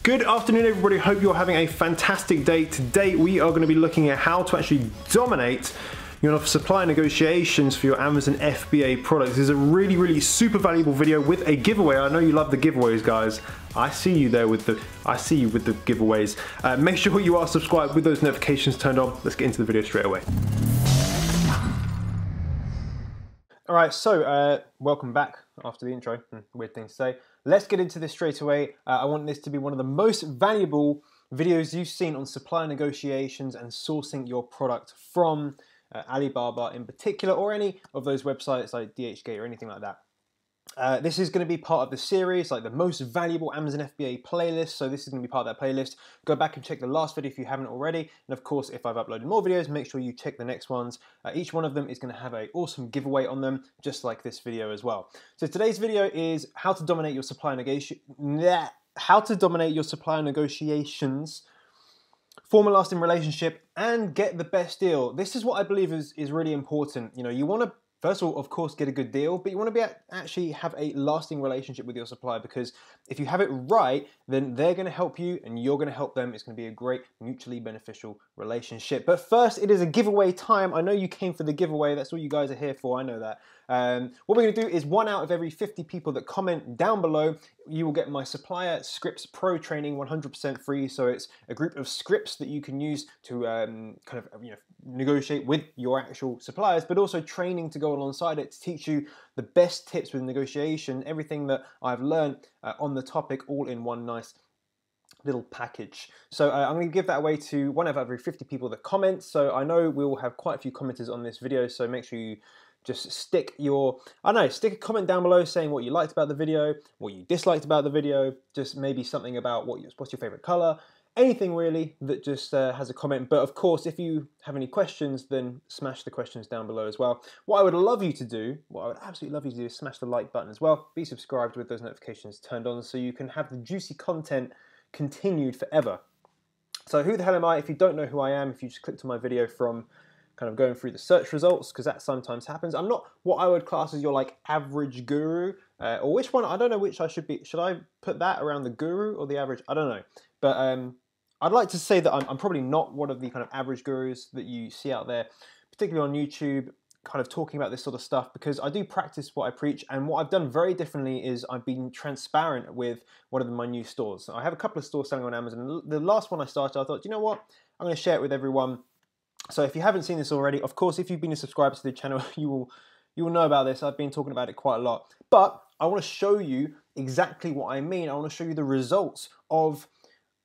Good afternoon, everybody. Hope you're having a fantastic day. Today we are going to be looking at how to actually dominate your supply negotiations for your Amazon FBA products. This is a really super valuable video with a giveaway. I know you love the giveaways, guys. I see you there with the giveaways. Make sure you are subscribed with those notifications turned on. Let's get into the video straight away. All right, so welcome back after the intro. Weird thing to say. Let's get into this straight away. I want this to be one of the most valuable videos you've seen on supply negotiations and sourcing your product from Alibaba in particular, or any of those websites like DHgate or anything like that. This is going to be part of the series, like the most valuable Amazon FBA playlist. So this is going to be part of that playlist. Go back and check the last video if you haven't already. And of course, if I've uploaded more videos, make sure you check the next ones. Each one of them is going to have an awesome giveaway on them, just like this video as well. So today's video is how to dominate your supply negotiations, form a lasting relationship, and get the best deal. This is what I believe is really important. You know, you want to, first of all, of course, get a good deal, but you want to actually have a lasting relationship with your supplier, because if you have it right, then they're going to help you and you're going to help them. It's going to be a great mutually beneficial relationship. But first, it is a giveaway time. I know you came for the giveaway. That's what you guys are here for. I know that. What we're going to do is 1 out of every 50 people that comment down below, you will get my Supplier Scripts Pro training 100% free. So it's a group of scripts that you can use to negotiate with your actual suppliers, but also training to go alongside it to teach you the best tips with negotiation, everything that I've learned on the topic, all in one nice little package. So I'm going to give that away to 1 out of every 50 people that comment. So I know we will have quite a few commenters on this video, so make sure you just stick a comment down below saying what you liked about the video, what you disliked about the video, just maybe something about what's your favorite color, anything really that just has a comment. But of course, if you have any questions, then smash the questions down below as well. What I would absolutely love you to do is smash the like button as well. Be subscribed with those notifications turned on so you can have the juicy content continued forever. So who the hell am I? If you don't know who I am, if you just clicked on my video from kind of going through the search results, because that sometimes happens. I'm not what I would class as your like average guru, or which one, I don't know which I should be. Should I put that around the guru or the average? I don't know. But I'd like to say that I'm probably not one of the kind of average gurus that you see out there, particularly on YouTube, kind of talking about this sort of stuff, because I do practice what I preach. And what I've done very differently is I've been transparent with one of my new stores. So I have a couple of stores selling on Amazon. The last one I started, I thought, you know what? I'm going to share it with everyone. So if you haven't seen this already, of course, if you've been a subscriber to the channel, you will know about this. I've been talking about it quite a lot. But I want to show you exactly what I mean. I want to show you the results of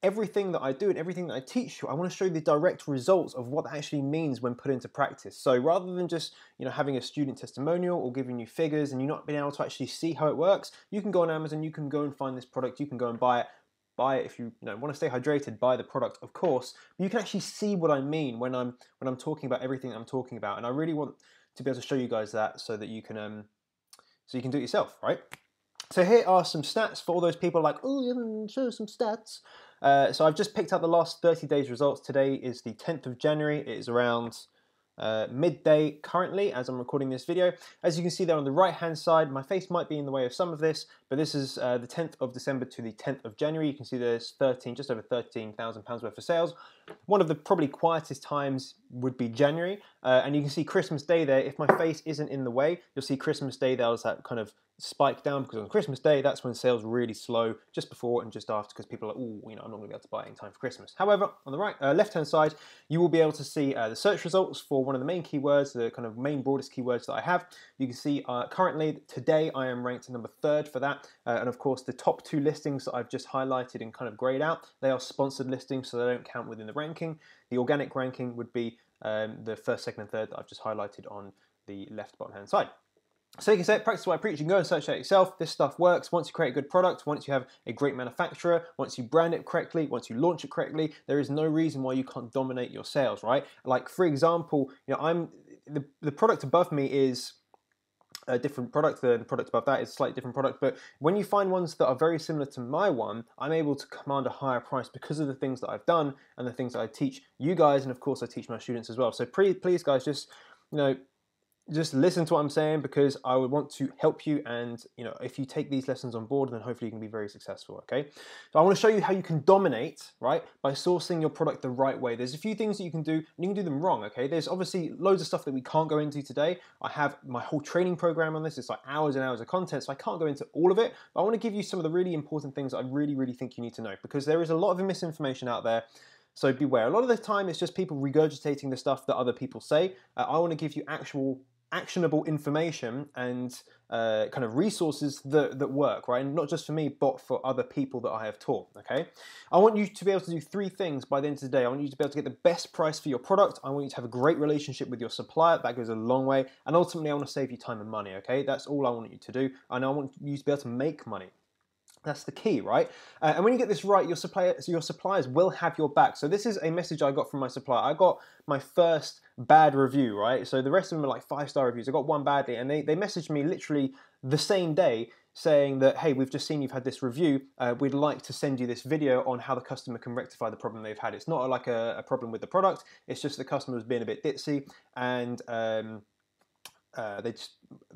everything that I do and everything that I teach you. I want to show you the direct results of what that actually means when put into practice. So rather than just having a student testimonial or giving you figures and you not being able to actually see how it works, you can go on Amazon, you can go and find this product, you can go and buy it. Buy it if you want to stay hydrated. Buy the product, of course. But you can actually see what I mean when I'm talking about everything I'm talking about, and I really want to be able to show you guys that so that you can do it yourself, right? So here are some stats for all those people like, oh, you haven't shown some stats. So I've just picked up the last 30 days results. Today is the 10th of January. It is around midday currently as I'm recording this video. As you can see there on the right hand side, my face might be in the way of some of this, but this is the 10th of December to the 10th of January. You can see there's just over £13,000 worth of sales. One of the probably quietest times would be January, and you can see Christmas Day there. If my face isn't in the way, you'll see Christmas Day there was that kind of spike down, because on Christmas Day that's when sales really slow, just before and just after, because people are like, oh, I'm not going to be able to buy it in time for Christmas. However, on the right left hand side, you will be able to see the search results for one of the main keywords, the kind of main broadest keywords that I have. You can see currently today I am ranked number 3rd for that, and of course the top 2 listings that I've just highlighted and kind of grayed out, they are sponsored listings, so they don't count within the ranking. The organic ranking would be the 1st, 2nd and 3rd that I've just highlighted on the left bottom hand side. So you can say, practice what I preach. You can go and search that yourself. This stuff works. Once you create a good product, once you have a great manufacturer, once you brand it correctly, once you launch it correctly, there is no reason why you can't dominate your sales, right? Like, for example, the product above me is a different product. The product above that is a slightly different product. But when you find ones that are very similar to my one, I'm able to command a higher price because of the things that I've done and the things that I teach you guys. And of course, I teach my students as well. So please, guys, just, just listen to what I'm saying, because I would want to help you, and if you take these lessons on board, then hopefully you can be very successful. Okay, so I want to show you how you can dominate, right, by sourcing your product the right way. There's a few things that you can do, and you can do them wrong. Okay, there's obviously loads of stuff that we can't go into today. I have my whole training program on this. It's like hours and hours of content, so I can't go into all of it, but I want to give you some of the really important things that I really think you need to know, because there is a lot of misinformation out there. So beware. A lot of the time it's just people regurgitating the stuff that other people say. I want to give you actual actionable information and kind of resources that work, right? And not just for me, but for other people that I have taught, okay? I want you to be able to do 3 things by the end of the day. I want you to be able to get the best price for your product. I want you to have a great relationship with your supplier. That goes a long way. And ultimately, I want to save you time and money, okay? That's all I want you to do. And I want you to be able to make money. That's the key, right? And when you get this right, your suppliers will have your back. So this is a message I got from my supplier. I got my first bad review, right? So the rest of them are like 5-star reviews. I got one badly, and they messaged me literally the same day saying that, hey, we've just seen you've had this review. We'd like to send you this video on how the customer can rectify the problem they've had. It's not like a problem with the product. It's just the customer was being a bit ditzy, and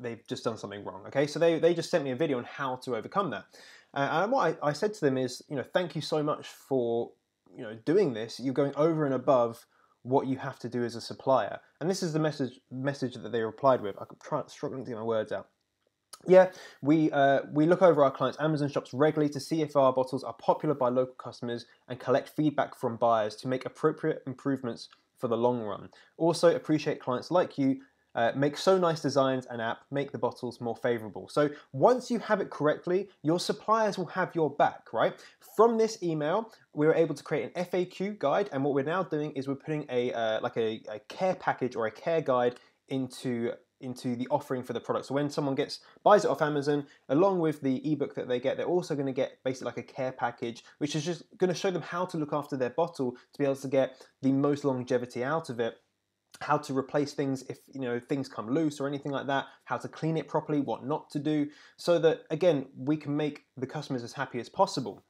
they've just done something wrong. Okay, so they just sent me a video on how to overcome that. And what I said to them is, thank you so much for doing this. You're going over and above what you have to do as a supplier. And this is the message that they replied with. I'm struggling to get my words out. Yeah, we look over our clients' Amazon shops regularly to see if our bottles are popular by local customers and collect feedback from buyers to make appropriate improvements for the long run. Also appreciate clients like you. Make so nice designs and app, make the bottles more favorable. So once you have it correctly, your suppliers will have your back, right? From this email, we were able to create an FAQ guide, and what we're now doing is we're putting a care package or a care guide into the offering for the product. So when someone buys it off Amazon, along with the ebook that they get, they're also going to get basically like a care package, which is just going to show them how to look after their bottle to be able to get the most longevity out of it. How to replace things if things come loose or anything like that, how to clean it properly, what not to do, so that again we can make the customers as happy as possible.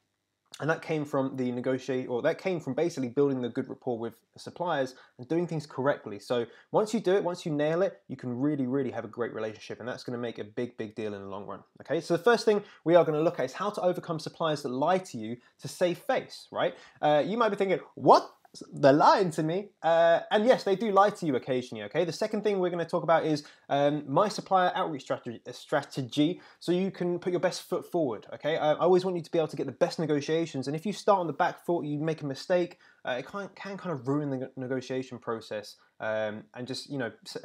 And that came from that came from basically building the good rapport with the suppliers and doing things correctly. So once you do it, once you nail it, you can really have a great relationship, and that's going to make a big deal in the long run. Okay, so the first thing we are going to look at is how to overcome suppliers that lie to you to save face, right? You might be thinking, what? They're lying to me, and yes, they do lie to you occasionally. Okay. The second thing we're going to talk about is my supplier outreach strategy, so you can put your best foot forward. Okay. I always want you to be able to get the best negotiations, and if you start on the back foot, you make a mistake, it can kind of ruin the negotiation process, and just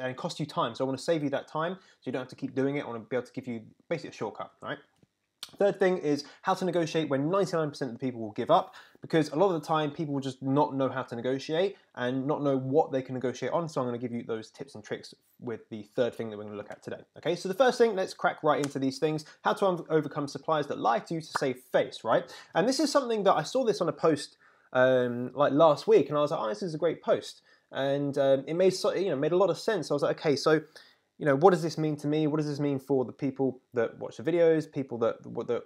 and cost you time. So I want to save you that time, so you don't have to keep doing it. I want to be able to give you basically a shortcut. All right. Third thing is how to negotiate when 99% of the people will give up, because a lot of the time people will just not know how to negotiate and not know what they can negotiate on. So I'm going to give you those tips and tricks with the third thing that we're going to look at today. Okay, so the first thing, let's crack right into these things. How to overcome suppliers that lie to you to save face, right? And this is something that I saw this on a post like last week, and I was like, oh, this is a great post. And it made a lot of sense. I was like, okay, so what does this mean to me? What does this mean for the people that watch the videos, people that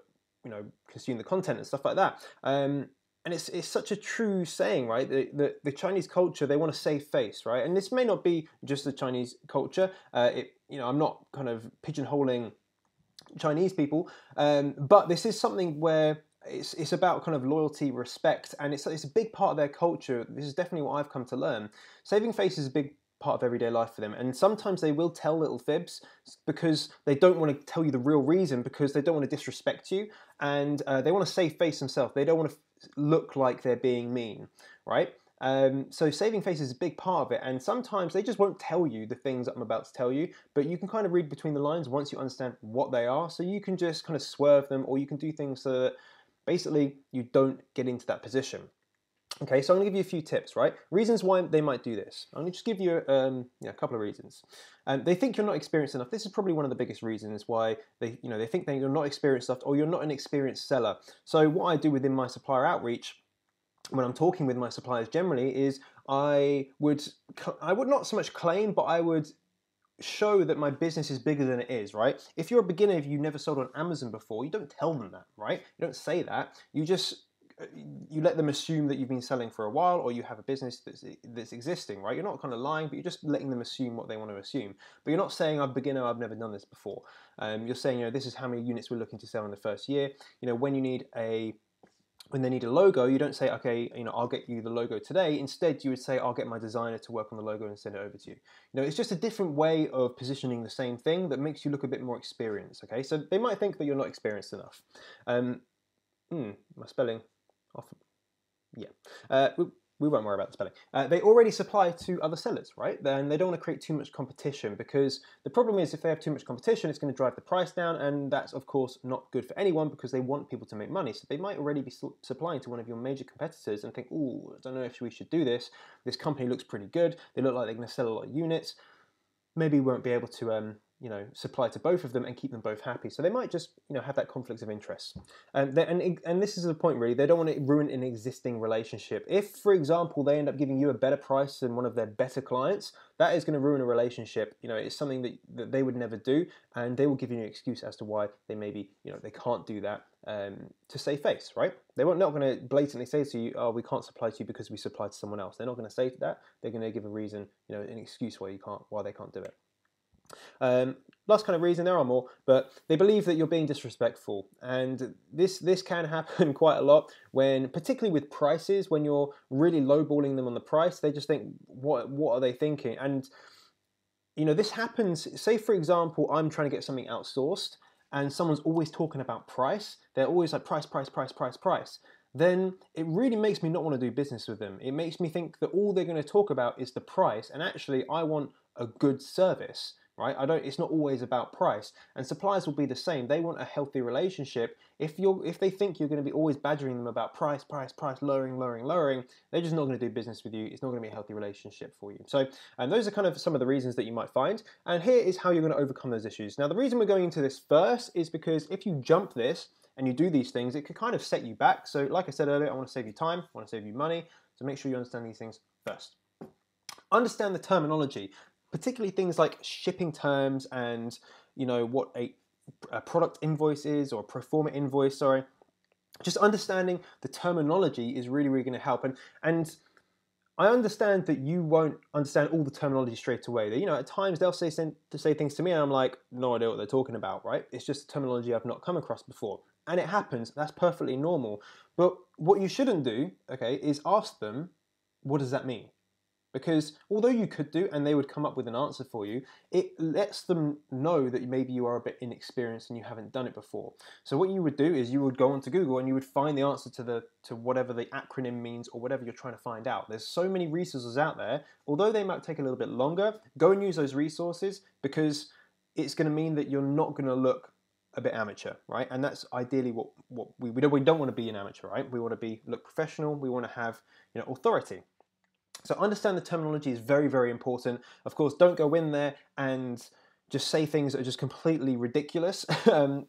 consume the content and stuff like that? And it's such a true saying, right? The Chinese culture, they want to save face, right? And this may not be just the Chinese culture. I'm not kind of pigeonholing Chinese people, but this is something where it's about kind of loyalty, respect, and it's a big part of their culture. This is definitely what I've come to learn. Saving face is a big part of everyday life for them, and sometimes they will tell little fibs because they don't want to tell you the real reason, because they don't want to disrespect you, and they want to save face themselves. They don't want to look like they're being mean, right? So saving face is a big part of it, and sometimes they just won't tell you the things that I'm about to tell you, but you can kind of read between the lines once you understand what they are, so you can just kind of swerve them, or you can do things so that basically you don't get into that position. Okay, so I'm going to give you a few tips, right? Reasons why they might do this. I'm going to just give you a couple of reasons. They think you're not experienced enough. This is probably one of the biggest reasons why they think that you're not experienced enough, or you're not an experienced seller. So what I do within my supplier outreach, when I'm talking with my suppliers generally, is I would not so much claim, but I would show that my business is bigger than it is, right? If you're a beginner, if you've never sold on Amazon before, you don't tell them that, right? You don't say that. You just you let them assume that you've been selling for a while, or you have a business that's existing, right? You're not kind of lying, but you're just letting them assume what they want to assume. But you're not saying, I'm a beginner, I've never done this before. You're saying, this is how many units we're looking to sell in the first year. When they need a logo, you don't say, okay, I'll get you the logo today. Instead, you would say, I'll get my designer to work on the logo and send it over to you. It's just a different way of positioning the same thing that makes you look a bit more experienced, okay? So they might think that you're not experienced enough. My spelling off. Yeah. We won't worry about the spelling. They already supply to other sellers, right? Then they don't want to create too much competition, because the problem is if they have too much competition, it's going to drive the price down, and that's of course not good for anyone, because they want people to make money. So they might already be supplying to one of your major competitors and think, oh, I don't know if we should do this. This company looks pretty good. They look like they're going to sell a lot of units. Maybe we won't be able to supply to both of them and keep them both happy. So they might just have that conflict of interest. And this is the point really, they don't want to ruin an existing relationship. If, for example, they end up giving you a better price than one of their better clients, that is going to ruin a relationship. It's something that they would never do, and they will give you an excuse as to why they maybe, they can't do that to save face, right? They're not going to blatantly say to you, oh, we can't supply to you because we supply to someone else. They're not going to say that. They're going to give a reason, an excuse why they can't do it. Last kind of reason, there are more, but they believe that you're being disrespectful, and this can happen quite a lot when, particularly with prices, when you're really lowballing them on the price. They just think, what are they thinking? And this happens. Say for example, I'm trying to get something outsourced, and someone's always talking about price. They're always like price. Then it really makes me not want to do business with them. It makes me think that all they're going to talk about is the price, and actually I want a good service. Right? It's not always about price, and suppliers will be the same. They want a healthy relationship. If they think you're going to be always badgering them about price, lowering, they're just not going to do business with you. It's not going to be a healthy relationship for you. So, and those are kind of some of the reasons that you might find. And here is how you're going to overcome those issues. Now, the reason we're going into this first is because if you jump this and you do these things, it could kind of set you back. So, like I said earlier, I want to save you time. I want to save you money. So make sure you understand these things first. Understand the terminology, particularly things like shipping terms and what a product invoice is, or a pro forma invoice, sorry. Just understanding the terminology is really, really going to help. And I understand that you won't understand all the terminology straight away. At times they'll say things to me and I'm like, no idea what they're talking about, right? It's just terminology I've not come across before. And it happens, that's perfectly normal. But what you shouldn't do, okay, is ask them, what does that mean? Because although you could do, and they would come up with an answer for you, it lets them know that maybe you are a bit inexperienced and you haven't done it before. So what you would do is you would go onto Google and you would find the answer to whatever the acronym means, or whatever you're trying to find out. There's so many resources out there. Although they might take a little bit longer, go and use those resources, because it's going to mean that you're not going to look a bit amateur, right? And that's ideally what we don't want to be an amateur, right? We want to look professional. We want to have authority. So understand the terminology is very, very important. Of course, don't go in there and just say things that are just completely ridiculous.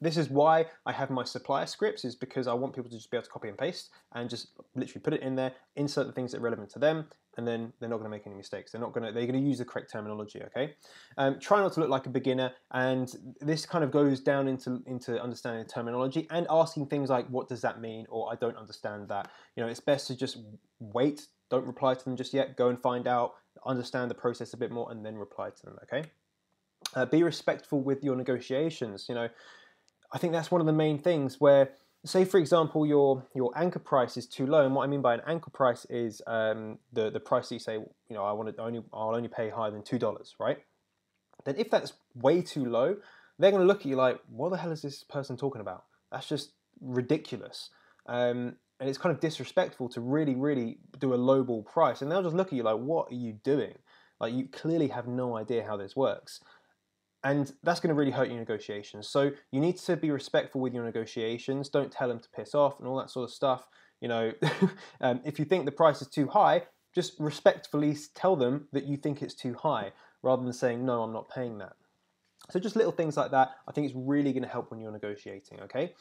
This is why I have my supplier scripts, is because I want people to just be able to copy and paste and just literally put it in there, insert the things that are relevant to them, and then they're not going to make any mistakes. They're going to use the correct terminology, okay? Try not to look like a beginner, and this kind of goes down into understanding the terminology and asking things like, what does that mean? Or I don't understand that. It's best to just wait. Don't reply to them just yet. Go and find out, understand the process a bit more, and then reply to them, okay? Be respectful with your negotiations. I think that's one of the main things where, say for example, your anchor price is too low. And what I mean by an anchor price is the price that you say, I'll only pay higher than $2, right? Then if that's way too low, they're going to look at you like, what the hell is this person talking about? That's just ridiculous. And it's kind of disrespectful to really, really do a lowball price. And they'll just look at you like, what are you doing? Like, you clearly have no idea how this works. And that's going to really hurt your negotiations. So you need to be respectful with your negotiations. Don't tell them to piss off and all that sort of stuff. If you think the price is too high, just respectfully tell them that you think it's too high, rather than saying, no, I'm not paying that. So just little things like that, I think it's really going to help when you're negotiating, okay?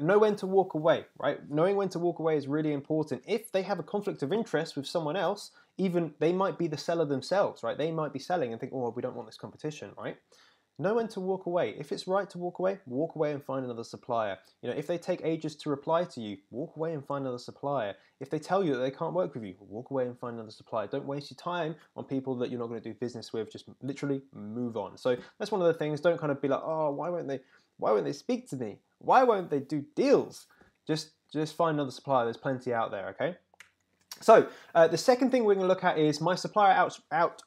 Know when to walk away, right? Knowing when to walk away is really important. If they have a conflict of interest with someone else, even they might be the seller themselves, right? They might be selling and think, oh, we don't want this competition, right? know when to walk away. If it's right to walk away and find another supplier. You know, if they take ages to reply to you, walk away and find another supplier. If they tell you that they can't work with you, walk away and find another supplier. Don't waste your time on people that you're not going to do business with. Just literally move on. So that's one of the things. Don't kind of be like, oh, why won't they speak to me? Why won't they do deals? Just find another supplier. There's plenty out there, okay? So the second thing we're going to look at is my supplier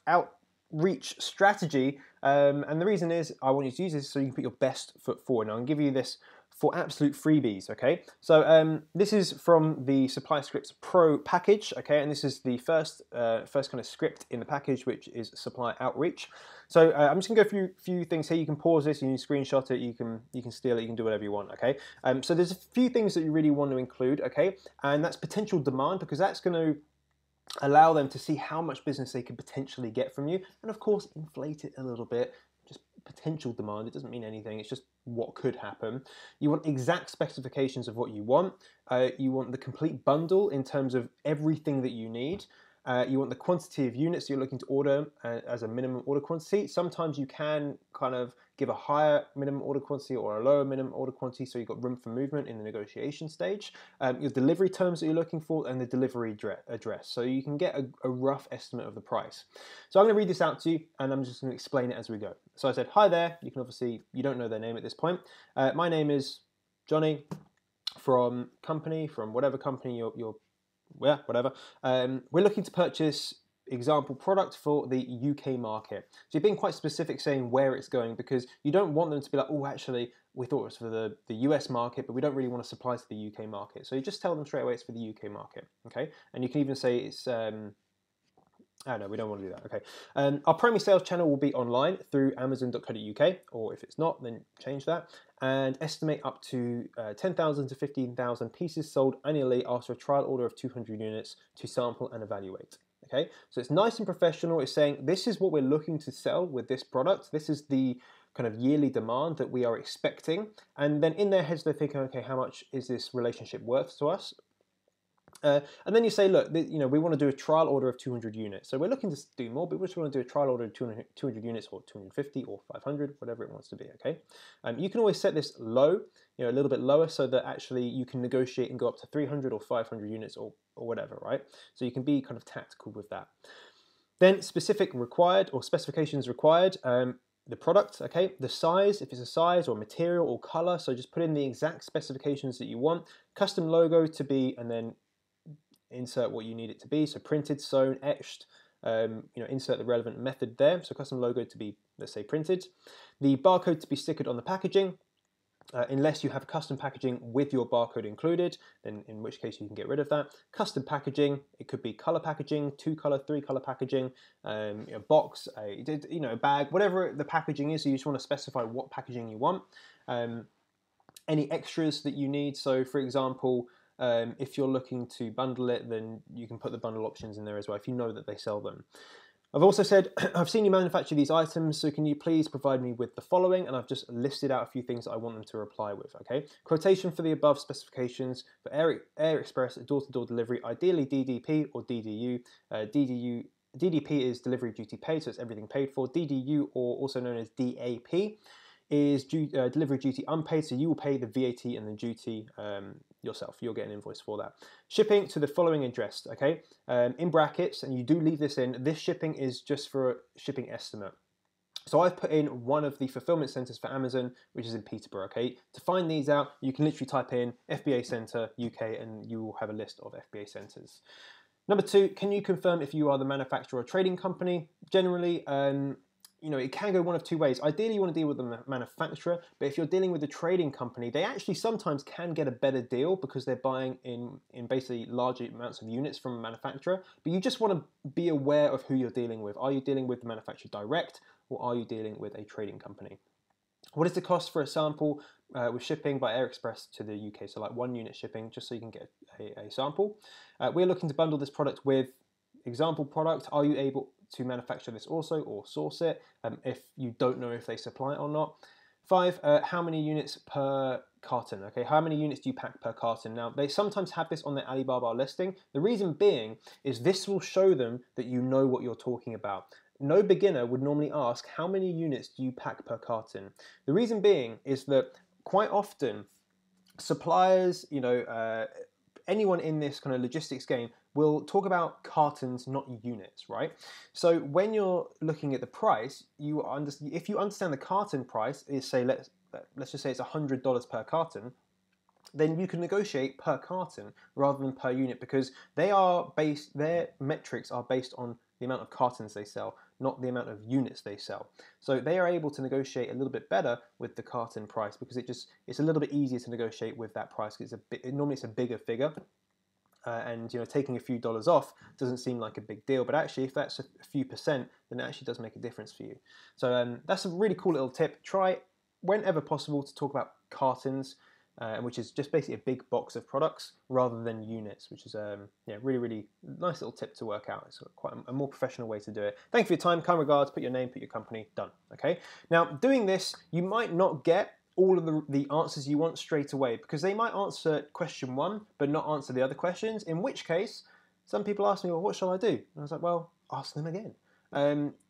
outreach strategy. And the reason is I want you to use this so you can put your best foot forward. Now I'm going to give you this for absolute freebies, okay? So this is from the Supply Scripts Pro package, okay? And this is the first kind of script in the package, which is Supply Outreach. So I'm just gonna go through a few things here. You can pause this, you can screenshot it, you can steal it, you can do whatever you want, okay? So there's a few things that you really want to include, okay? And that's potential demand, because that's going to allow them to see how much business they could potentially get from you, and of course inflate it a little bit. Just potential demand, it doesn't mean anything, it's just what could happen. You want exact specifications of what you want. You want the complete bundle in terms of everything that you need. You want the quantity of units you're looking to order as a minimum order quantity. Sometimes you can kind of give a higher minimum order quantity or a lower minimum order quantity, so you've got room for movement in the negotiation stage. Your delivery terms that you're looking for, and the delivery address, so you can get a rough estimate of the price. So I'm going to read this out to you, and I'm just going to explain it as we go. So I said, hi there. You can obviously, you don't know their name at this point. My name is Johnny from whatever company yeah, whatever. We're looking to purchase example product for the UK market. So you're being quite specific saying where it's going, because you don't want them to be like, oh, actually, we thought it was for the US market, but we don't really want to supply to the UK market. So you just tell them straight away it's for the UK market, okay? And you can even say it's, oh no, we don't want to do that, okay. Our primary sales channel will be online through amazon.co.uk, or if it's not, then change that. And estimate up to 10,000 to 15,000 pieces sold annually after a trial order of 200 units to sample and evaluate. Okay, so it's nice and professional. It's saying this is what we're looking to sell with this product. This is the kind of yearly demand that we are expecting. And then in their heads, they're thinking, okay, how much is this relationship worth to us? And then you say, look, you know, we want to do a trial order of 200 units. So we're looking to do more, but we just want to do a trial order of 200 units, or 250 or 500, whatever it wants to be, okay? You can always set this low, you know, a little bit lower, so that actually you can negotiate and go up to 300 or 500 units or whatever, right? So you can be kind of tactical with that. Then specific required, or specifications required. The product, okay, the size, if it's a size or material or color, so just put in the exact specifications that you want. Custom logo to be, and then insert what you need it to be, so printed, sewn, etched, you know, insert the relevant method there. So custom logo to be, let's say, printed. The barcode to be stickered on the packaging, unless you have custom packaging with your barcode included, then in which case you can get rid of that. Custom packaging, it could be color packaging, 2-color, 3-color packaging, you know, box, you know, a bag, whatever the packaging is. So you just want to specify what packaging you want. Any extras that you need, so for example, if you're looking to bundle it, then you can put the bundle options in there as well, if you know that they sell them. I've also said, I've seen you manufacture these items, so can you please provide me with the following? And I've just listed out a few things that I want them to reply with, okay? Quotation for the above specifications for Air Express door-to-door delivery, ideally DDP or DDU. DDP is delivery duty paid, so it's everything paid for. DDU, or also known as DAP, is delivery duty unpaid, so you will pay the VAT and the duty yourself. You'll get an invoice for that. Shipping to the following address, okay? In brackets, and you do leave this in, this shipping is just for a shipping estimate. So I've put in one of the fulfillment centers for Amazon, which is in Peterborough, okay? To find these out, you can literally type in FBA Center UK, and you will have a list of FBA centers. Number 2, can you confirm if you are the manufacturer or trading company? Generally, you know, it can go one of two ways. Ideally, you want to deal with the manufacturer, but if you're dealing with a trading company, they actually sometimes can get a better deal because they're buying in basically large amounts of units from a manufacturer. But you just want to be aware of who you're dealing with. Are you dealing with the manufacturer direct, or are you dealing with a trading company? What is the cost for a sample with shipping by Air Express to the UK? So like 1 unit shipping, just so you can get a sample. We're looking to bundle this product with example product. Are you able to manufacture this also, or source it, if you don't know if they supply it or not? 5, how many units per carton? Okay, how many units do you pack per carton? Now, they sometimes have this on their Alibaba listing. The reason being is this will show them that you know what you're talking about. no beginner would normally ask, how many units do you pack per carton? The reason being is that quite often suppliers, anyone in this kind of logistics game will talk about cartons, not units, right? So when you're looking at the price, if you understand the carton price is, say, let's just say it's $100 per carton, then you can negotiate per carton rather than per unit, because their metrics are based on the amount of cartons they sell, not the amount of units they sell. So they are able to negotiate a little bit better with the carton price, because it's a little bit easier to negotiate with that price, because normally it's a bigger figure. And taking a few dollars off doesn't seem like a big deal, but actually if that's a few percent, then it actually does make a difference for you. So that's a really cool little tip. Try whenever possible to talk about cartons, which is just basically a big box of products rather than units, which is really, really nice little tip to work out. It's quite a more professional way to do it. Thank you for your time, kind regards, put your name, put your company, done. Okay. Now doing this, you might not get all of the answers you want straight away, because they might answer question 1 but not answer the other questions, in which case some people ask me, well, what shall I do? And I was like, well, ask them again.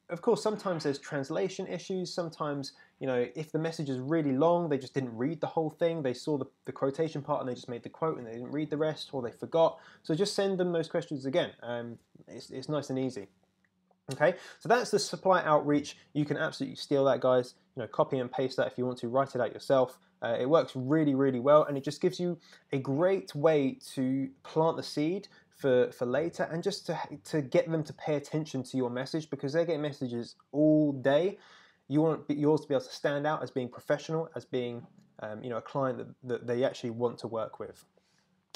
Of course, sometimes there's translation issues. Sometimes, if the message is really long, they just didn't read the whole thing. They saw the quotation part and they just made the quote and they didn't read the rest, or they forgot. So just send them those questions again. It's nice and easy. Okay, so that's the supply outreach. You can absolutely steal that, guys. Copy and paste that if you want to, write it out yourself. It works really, really well, and it just gives you a great way to plant the seed for later, and just to get them to pay attention to your message, because they're getting messages all day. You want yours to be able to stand out as being professional, as being a client that they actually want to work with.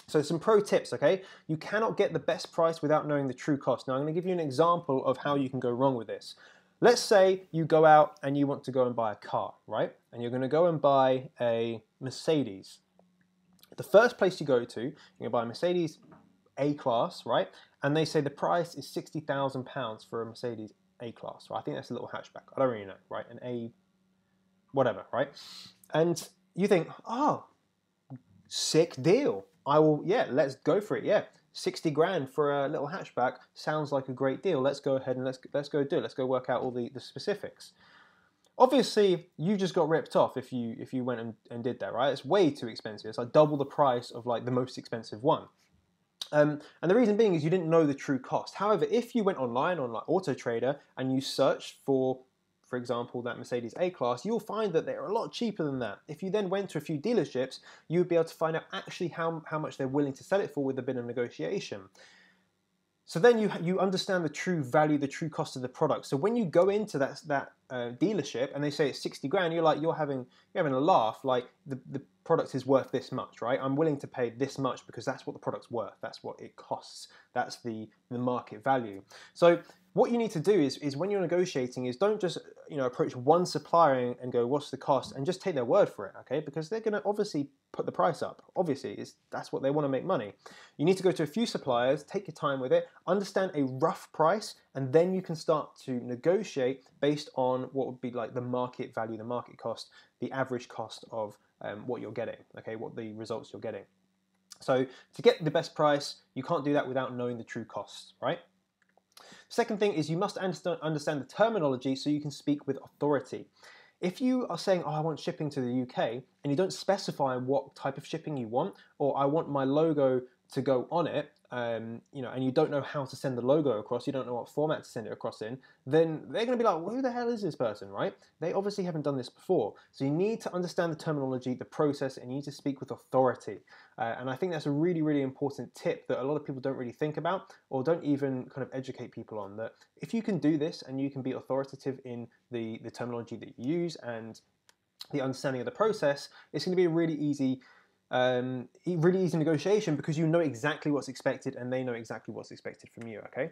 So some pro tips, okay? You cannot get the best price without knowing the true cost. Now I'm going to give you an example of how you can go wrong with this. Let's say you go out and you want to go and buy a car, right? And you're going to go and buy a Mercedes. The first place you go to, you're going to buy a Mercedes A-Class, right? And they say the price is £60,000 for a Mercedes A-Class. Right? I think that's a little hatchback. I don't really know, right? An A, whatever, right? And you think, oh, sick deal. Let's go for it. Yeah, 60 grand for a little hatchback sounds like a great deal. Let's go ahead and let's go do it. Let's go work out all the specifics. Obviously, you just got ripped off if you went and did that, right? It's way too expensive. It's like double the price of like the most expensive one. And the reason being is you didn't know the true cost. However, if you went online on like Auto Trader and you searched for example, that Mercedes A-Class, you'll find that they're a lot cheaper than that. If you then went to a few dealerships, you would be able to find out actually how much they're willing to sell it for with a bit of negotiation. So then you understand the true value, the true cost of the product. So when you go into that dealership and they say it's 60 grand, you're having a laugh, like the product is worth this much, right? I'm willing to pay this much because that's what the product's worth. That's what it costs. That's the market value. So what you need to do is when you're negotiating is don't just approach one supplier and go, what's the cost, and just take their word for it, okay? Because they're going to obviously put the price up. Obviously, that's what they want to make money. You need to go to a few suppliers, take your time with it, understand a rough price, and then you can start to negotiate based on what would be like the market value, the market cost, the average cost of what you're getting, okay? What the results you're getting. So to get the best price, you can't do that without knowing the true costs, right? Second thing is you must understand the terminology so you can speak with authority. If you are saying, oh, I want shipping to the UK, and you don't specify what type of shipping you want, or I want my logo to go on it, and you don't know how to send the logo across, you don't know what format to send it across in, then they're going to be like, well, who the hell is this person, right? They obviously haven't done this before. So you need to understand the terminology, the process, and you need to speak with authority. And I think that's a really, really important tip that a lot of people don't really think about or don't even kind of educate people on, that if you can do this and you can be authoritative in the terminology that you use and the understanding of the process, it's going to be a really easy negotiation, because you know exactly what's expected and they know exactly what's expected from you, okay?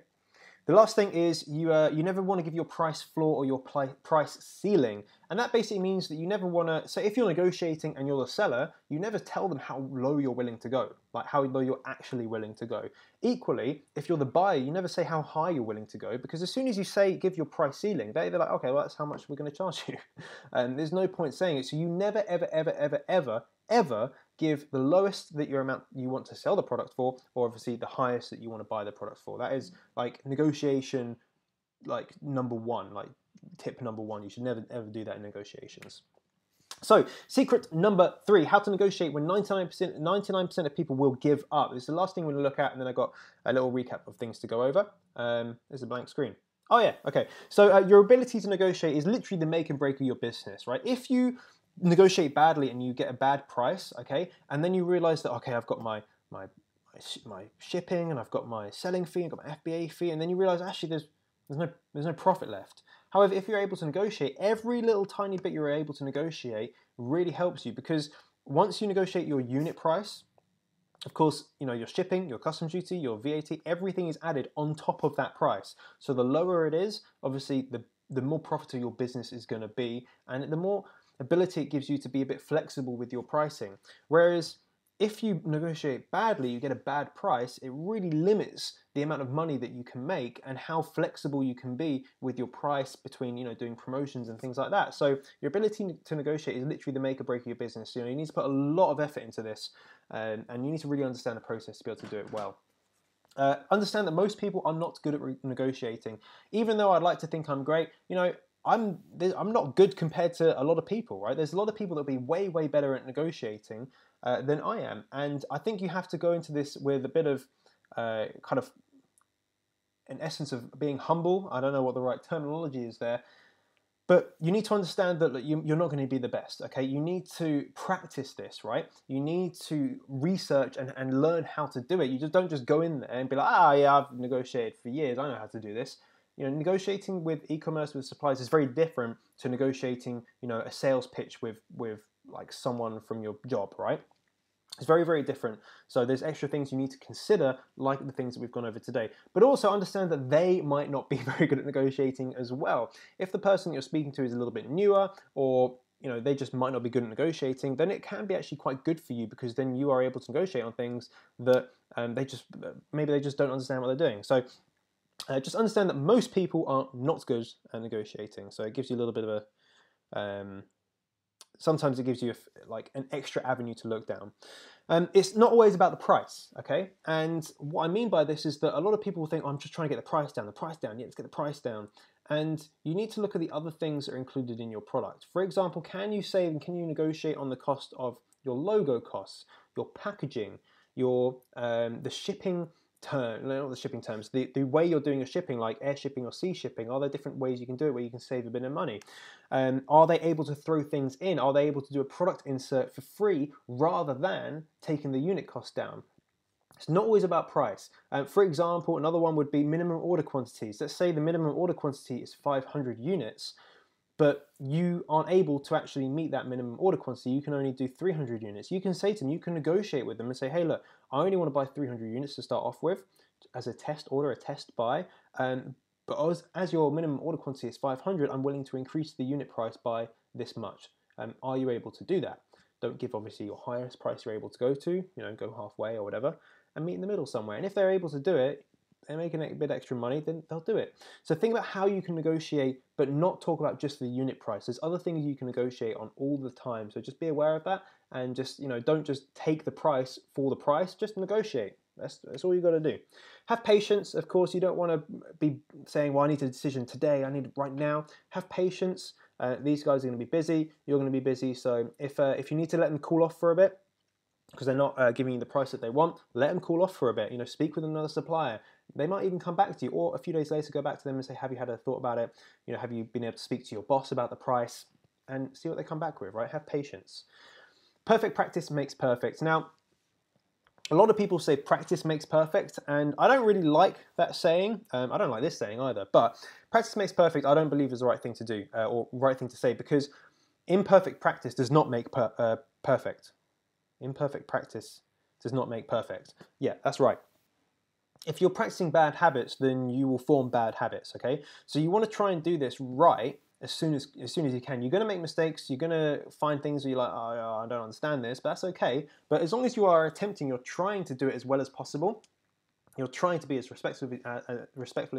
The last thing is you never want to give your price floor or your price ceiling, and that basically means that you never want to, so if you're negotiating and you're the seller, you never tell them how low you're willing to go, like how low you're actually willing to go. Equally, if you're the buyer, you never say how high you're willing to go, because as soon as you say give your price ceiling, they're like, okay, well that's how much we're going to charge you. And there's no point saying it, so you never ever give the lowest that amount you want to sell the product for, or obviously the highest that you want to buy the product for. That is like negotiation like number one, like tip number one. You should never ever do that in negotiations. So, secret number 3, how to negotiate when 99% of people will give up. This is the last thing we're going to look at, and then I've got a little recap of things to go over. There's a blank screen. Oh yeah, okay. So your ability to negotiate is literally the make and break of your business, right? If you negotiate badly and you get a bad price, okay, and then you realize that, okay, I've got my shipping and I've got my selling fee and I've got my FBA fee, and then you realize actually there's no profit left. However, if you're able to negotiate, every little tiny bit you're able to negotiate really helps you, because once you negotiate your unit price, of course, you know, your shipping, your customs duty, your VAT, everything is added on top of that price. So the lower it is, obviously the more profitable your business is going to be, and the more ability it gives you to be a bit flexible with your pricing. Whereas if you negotiate badly, you get a bad price, it really limits the amount of money that you can make and how flexible you can be with your price between, you know, doing promotions and things like that. So your ability to negotiate is literally the make or break of your business. You know, you need to put a lot of effort into this, and you need to really understand the process to be able to do it well. Understand that most people are not good at negotiating. Even though I'd like to think I'm great, you know, I'm not good compared to a lot of people, right? There's a lot of people that'll be way, way better at negotiating than I am. And I think you have to go into this with a bit of kind of an essence of being humble. I don't know what the right terminology is there. But you need to understand that you're not going to be the best, okay? You need to practice this, right? You need to research and learn how to do it. You just don't just go in there and be like, yeah, I've negotiated for years, I know how to do this. You know, negotiating with e-commerce, with suppliers is very different to negotiating, you know, a sales pitch with like someone from your job, right? It's very, very different. So there's extra things you need to consider, like the things that we've gone over today. But also understand that they might not be very good at negotiating as well. If the person you're speaking to is a little bit newer, or you know, they just might not be good at negotiating, then it can be actually quite good for you, because then you are able to negotiate on things that maybe they just don't understand what they're doing. So just understand that most people are not good at negotiating. So it gives you a little bit of a sometimes it gives you like an extra avenue to look down. It's not always about the price, okay? And what I mean by this is that a lot of people think, oh, I'm just trying to get the price down, yeah, let's get the price down. And you need to look at the other things that are included in your product. For example, can you save and can you negotiate on the cost of your logo costs, your packaging, your the shipping not the shipping terms, the way you're doing your shipping, like air shipping or sea shipping? Are there different ways you can do it where you can save a bit of money? Are they able to throw things in? Are they able to do a product insert for free rather than taking the unit cost down? It's not always about price. For example, another one would be minimum order quantities. Let's say the minimum order quantity is 500 units, but you aren't able to actually meet that minimum order quantity. You can only do 300 units. You can say to them, you can negotiate with them and say, hey, look, I only want to buy 300 units to start off with as a test order, a test buy. But as your minimum order quantity is 500, I'm willing to increase the unit price by this much. Are you able to do that? Don't give obviously your highest price you're able to go to, you know, go halfway or whatever, and meet in the middle somewhere. And if they're able to do it, they're making a bit extra money, then they'll do it. So think about how you can negotiate, but not talk about just the unit price. There's other things you can negotiate on all the time. So just be aware of that, and just, you know, don't just take the price for the price, just negotiate. That's all you got to do. Have patience, of course. You don't want to be saying, well, I need a decision today, I need it right now. Have patience. These guys are going to be busy, you're going to be busy. So if you need to let them cool off for a bit, because they're not giving you the price that they want, let them cool off for a bit. You know, speak with another supplier. They might even come back to you, or a few days later go back to them and say, have you had a thought about it? You know, have you been able to speak to your boss about the price? And see what they come back with, right? Have patience. Perfect practice makes perfect. Now, a lot of people say practice makes perfect, and I don't really like that saying. I don't like this saying either, but practice makes perfect, I don't believe is the right thing to do, or right thing to say, because imperfect practice does not make perfect. Imperfect practice does not make perfect. Yeah, that's right. If you're practicing bad habits, then you will form bad habits, okay? So you want to try and do this right as soon as you can. You're going to make mistakes. You're going to find things where you're like, oh, I don't understand this, but that's okay. But as long as you are attempting, you're trying to do it as well as possible, you're trying to be as respectful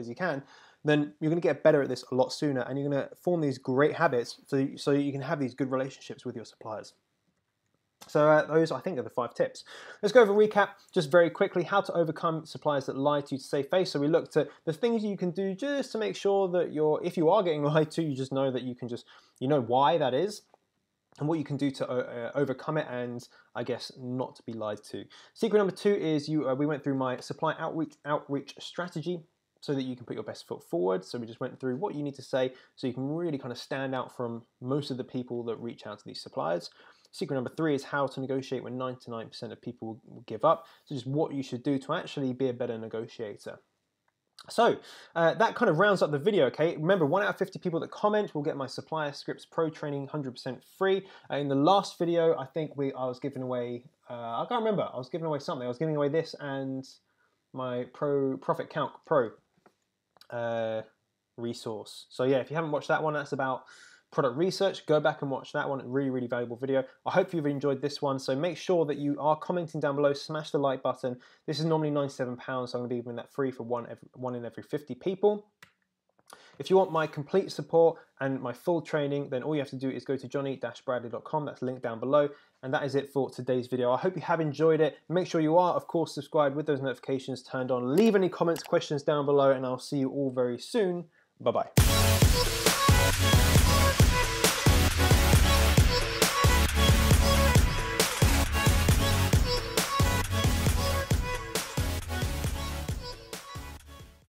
as you can, then you're going to get better at this a lot sooner, and you're going to form these great habits so you can have these good relationships with your suppliers. So those, I think, are the 5 tips. Let's go over a recap just very quickly. How to overcome suppliers that lie to you to save face. So we looked at the things you can do just to make sure that if you are getting lied to, you just know that you can you know why that is, and what you can do to overcome it, and I guess not to be lied to. Secret number 2 is we went through my supply outreach strategy so that you can put your best foot forward. So we just went through what you need to say so you can really kind of stand out from most of the people that reach out to these suppliers. Secret number 3 is how to negotiate when 99% of people will give up. So just what you should do to actually be a better negotiator. So that kind of rounds up the video, okay? Remember, 1 out of 50 people that comment will get my Supplier Scripts Pro training 100% free. In the last video, I think I was giving away, I can't remember, I was giving away something. I was giving away this and my Profit Count Pro resource. So yeah, if you haven't watched that one, that's about product research. Go back and watch that one. Really, really valuable video. I hope you've enjoyed this one. So make sure that you are commenting down below. Smash the like button. This is normally £97, so I'm going to be giving that free for one in every 50 people. If you want my complete support and my full training, then all you have to do is go to jonny-bradley.com. That's linked down below. And that is it for today's video. I hope you have enjoyed it. Make sure you are, of course, subscribed with those notifications turned on. Leave any comments, questions down below, and I'll see you all very soon. Bye-bye.